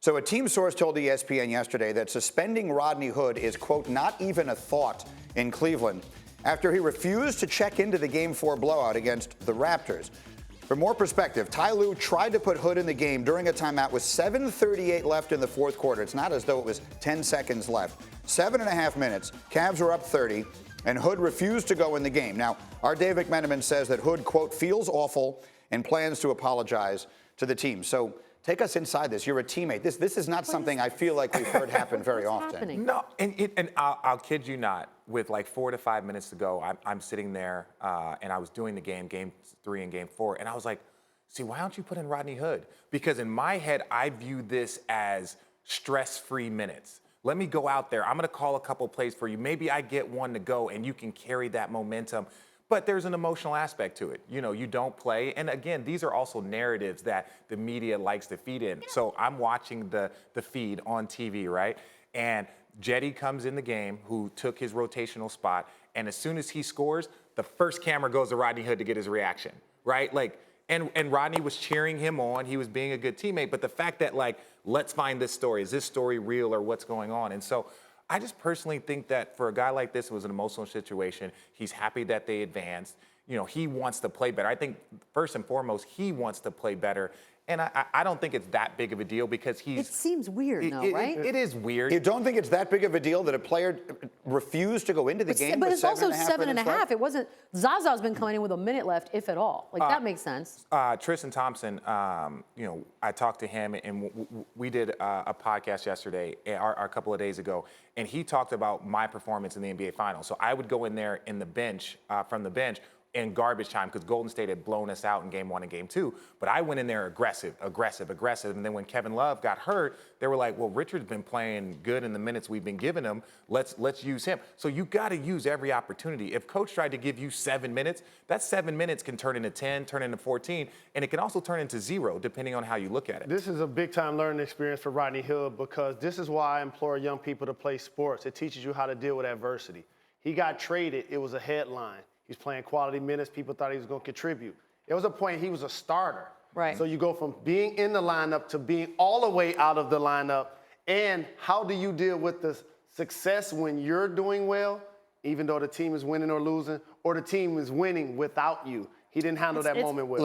So a team source told ESPN yesterday that suspending Rodney Hood is, quote, not even a thought in Cleveland after he refused to check into the Game 4 blowout against the Raptors. For more perspective, Ty Lue tried to put Hood in the game during a timeout with 7:38 left in the fourth quarter. It's not as though it was 10 seconds left. 7.5 minutes. Cavs were up 30, and Hood refused to go in the game. Now, our Dave McMenamin says that Hood, quote, feels awful and plans to apologize to the team. So take us inside this. You're a teammate. This is not something I feel like we've heard happen very often. Happening? No, and I'll kid you not. With like 4 to 5 minutes to go, I'm sitting there, and I was doing the game 3 and game 4, and I was like, see, why don't you put in Rodney Hood? Because in my head, I view this as stress-free minutes. Let me go out there. I'm going to call a couple plays for you. Maybe I get one to go, and you can carry that momentum. But there's an emotional aspect to it. You know, you don't play. And again, these are also narratives that the media likes to feed in. So I'm watching the feed on TV, right? And Jetty comes in the game, who took his rotational spot. And as soon as he scores, the first camera goes to Rodney Hood to get his reaction, right? Like, and Rodney was cheering him on. He was being a good teammate. But the fact that, like, let's find this story. Is this story real or what's going on? And so I just personally think that for a guy like this, it was an emotional situation. He's happy that they advanced. You know, he wants to play better. I think first and foremost, he wants to play better. And I don't think it's that big of a deal because he's... It seems weird, though, right? It is weird. You don't think it's that big of a deal that a player refused to go into the game? But with it's also 7.5. left? It wasn't... Zaza's been coming in with a minute left, if at all. Like, that makes sense. Tristan Thompson, you know, I talked to him, and we did a podcast yesterday, or a couple of days ago, and he talked about my performance in the NBA Finals. So I would go in there in the bench, from the bench, in garbage time because Golden State had blown us out in game 1 and game 2. But I went in there aggressive. And then when Kevin Love got hurt, they were like, well, Richard's been playing good in the minutes we've been giving him. Let's use him. So you got to use every opportunity. If coach tried to give you 7 minutes, that 7 minutes can turn into 10, turn into 14, and it can also turn into 0 depending on how you look at it. This is a big-time learning experience for Rodney Hood because this is why I implore young people to play sports. It teaches you how to deal with adversity. He got traded. It was a headline. He's playing quality minutes. People thought he was going to contribute. There was a point he was a starter. Right. So you go from being in the lineup to being all the way out of the lineup. And how do you deal with the success when you're doing well, even though the team is winning or losing, or the team is winning without you? He didn't handle that moment well.